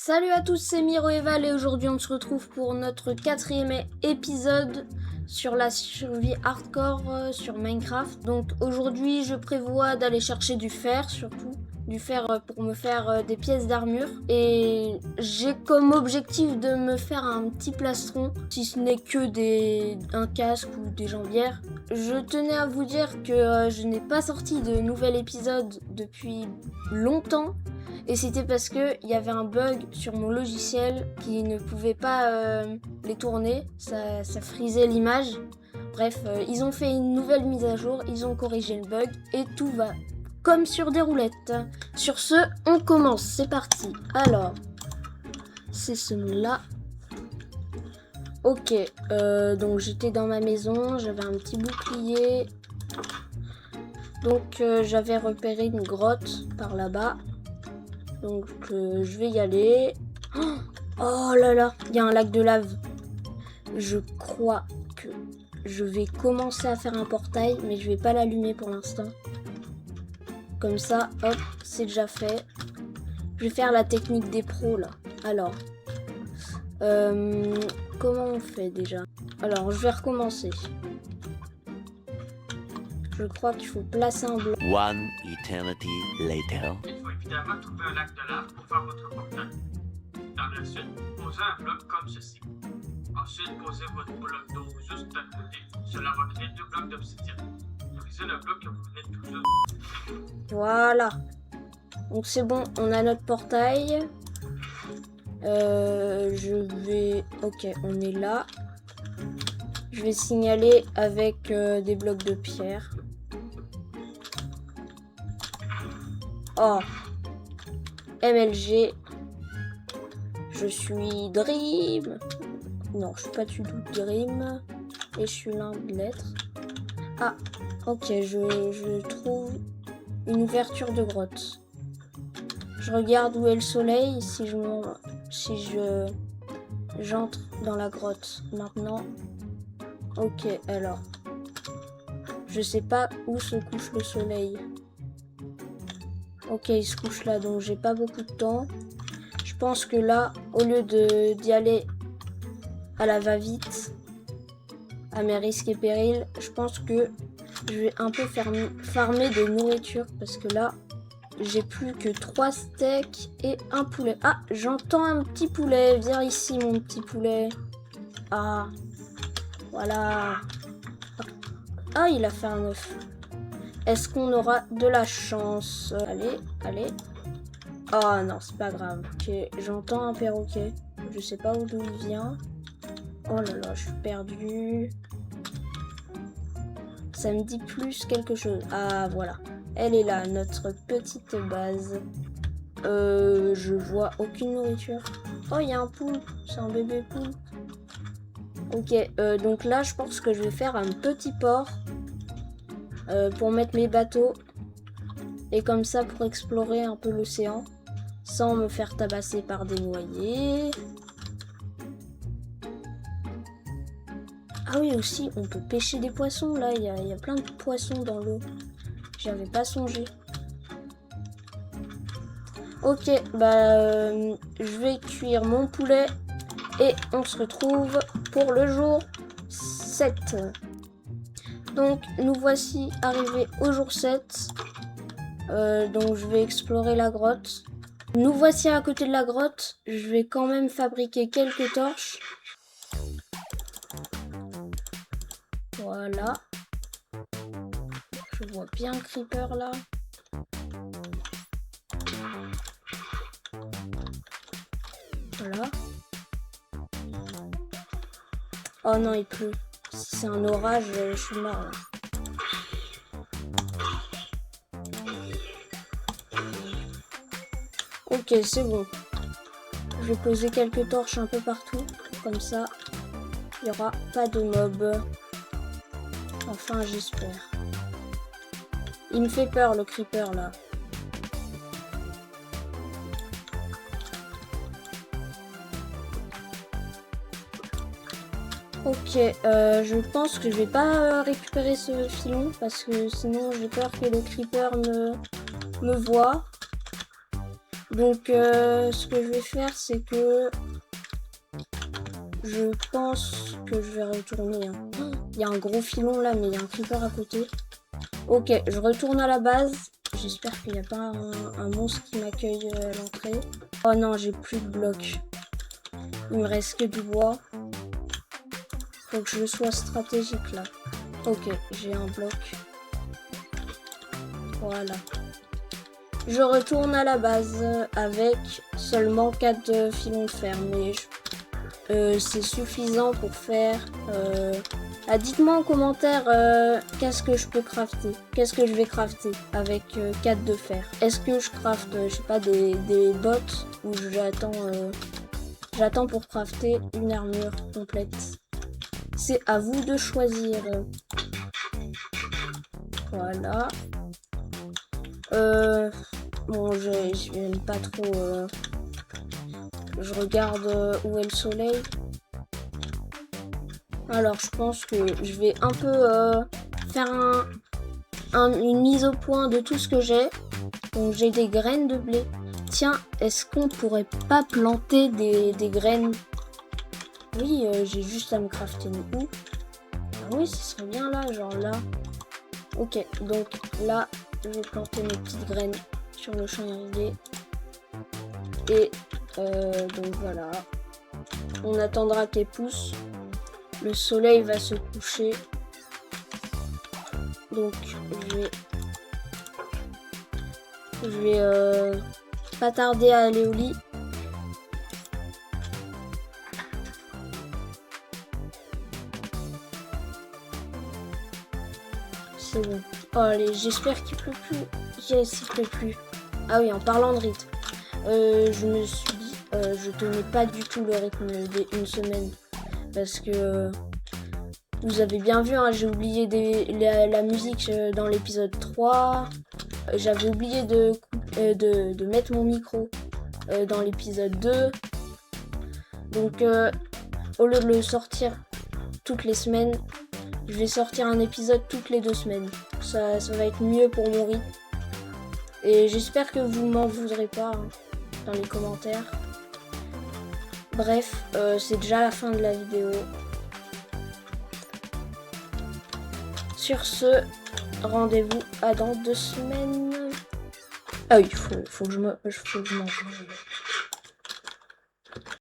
Salut à tous, c'est Miro et Val et aujourd'hui on se retrouve pour notre 4e épisode sur la survie hardcore sur Minecraft. Donc aujourd'hui je prévois d'aller chercher du fer, surtout du fer pour me faire des pièces d'armure, et j'ai comme objectif de me faire un petit plastron, si ce n'est que un casque ou des jambières. Je tenais à vous dire que je n'ai pas sorti de nouvel épisode depuis longtemps. Et c'était parce qu'il y avait un bug sur mon logiciel qui ne pouvait pas les tourner, ça frisait l'image. Bref, ils ont fait une nouvelle mise à jour, ils ont corrigé le bug et tout va comme sur des roulettes. Sur ce, on commence, c'est parti. Alors, c'est celui-là. Ok, donc j'étais dans ma maison, j'avais un petit bouclier. Donc j'avais repéré une grotte par là-bas. Donc je vais y aller. Oh là là, il y a un lac de lave. Je crois que je vais commencer à faire un portail, mais je vais pas l'allumer pour l'instant. Comme ça, hop, c'est déjà fait. Je vais faire la technique des pros là. Alors, comment on fait déjà? Alors, je vais recommencer. Je crois qu'il faut placer un bloc. One eternity later. Il faut évidemment trouver un lac de lave pour faire votre portail. Par la suite, posez un bloc comme ceci. Ensuite, posez votre bloc d'eau juste à côté. Cela va créer 2 blocs d'obsidienne. Brisez le bloc que vous venez de tout juste. Voilà. Donc c'est bon, on a notre portail. Je vais... Ok, on est là. Je vais signaler avec des blocs de pierre. Oh, MLG, je suis Dream. Non, je suis pas du tout Dream. Et je suis l'un de l'être. Ah, ok, je trouve une ouverture de grotte. Je regarde où est le soleil, si j'entre dans la grotte maintenant. Ok, alors. Je sais pas où se couche le soleil. Ok, il se couche là, donc j'ai pas beaucoup de temps. Je pense que là, au lieu d'y aller à la va-vite, à mes risques et périls, je pense que je vais un peu farmer de nourriture. Parce que là, j'ai plus que 3 steaks et un poulet. Ah, j'entends un petit poulet. Viens ici, mon petit poulet. Ah, voilà. Ah, il a fait un œuf. Est-ce qu'on aura de la chance? Allez. Oh non, c'est pas grave. Ok, j'entends un perroquet. Je sais pas d'où il vient. Oh là là, je suis perdue. Ça me dit plus quelque chose. Ah, voilà. Elle est là, notre petite base. Je vois aucune nourriture. Oh, il y a un poulpe. C'est un bébé poulpe. Ok, donc là, je pense que je vais faire un petit port. Pour mettre mes bateaux et comme ça pour explorer un peu l'océan sans me faire tabasser par des noyés. Ah oui, aussi on peut pêcher des poissons là, il y a plein de poissons dans l'eau, j'y avais pas songé. Ok, bah je vais cuire mon poulet et on se retrouve pour le jour 7. Donc nous voici arrivés au jour 7. Donc je vais explorer la grotte. Nous voici à côté de la grotte. Je vais quand même fabriquer quelques torches. Voilà. Je vois bien un creeper là. Voilà. Oh non, il pleut. Si c'est un orage, je suis mort là. Ok, c'est bon. Je vais poser quelques torches un peu partout. Comme ça, il n'y aura pas de mobs. Enfin, j'espère. Il me fait peur, le creeper, là. Ok, je pense que je vais pas récupérer ce filon parce que sinon j'ai peur que le creeper me voit. Donc ce que je vais faire, c'est que je pense que je vais retourner. Hein. Il y a un gros filon là, mais il y a un creeper à côté. Ok, je retourne à la base. J'espère qu'il n'y a pas un monstre qui m'accueille à l'entrée. Oh non, j'ai plus de blocs. Il me reste que du bois. Faut que je sois stratégique là. Ok, j'ai un bloc. Voilà. Je retourne à la base avec seulement 4 filons de fer. Mais c'est suffisant pour faire... dites-moi en commentaire qu'est-ce que je peux crafter. Qu'est-ce que je vais crafter avec 4 de fer. Est-ce que je crafte, je sais pas, des bottes ou j'attends pour crafter une armure complète. C'est à vous de choisir. Voilà. Bon, j'aime pas trop... Je regarde où est le soleil. Alors, je pense que je vais un peu faire une mise au point de tout ce que j'ai. Donc, j'ai des graines de blé. Tiens, est-ce qu'on pourrait pas planter des graines? Oui, j'ai juste à me crafter une houe. Ah oui, ce serait bien là, genre là. Ok, donc là, je vais planter mes petites graines sur le champ irrigué. Et donc voilà. On attendra qu'elles poussent. Le soleil va se coucher. Donc je vais pas tarder à aller au lit. C'est bon. Oh allez, j'espère qu'il pleut plus. Yes, il pleut plus. Ah oui, en parlant de rythme. Je me suis dit, je tenais pas du tout le rythme d'une semaine. Parce que vous avez bien vu, hein, j'ai oublié la musique dans l'épisode 3. J'avais oublié de mettre mon micro dans l'épisode 2. Donc au lieu de le sortir toutes les semaines, je vais sortir un épisode toutes les 2 semaines. Ça va être mieux pour mon rythme. Et j'espère que vous m'en voudrez pas hein, dans les commentaires. Bref, c'est déjà la fin de la vidéo. Sur ce, rendez-vous à dans 2 semaines. Ah oui, faut que je mange.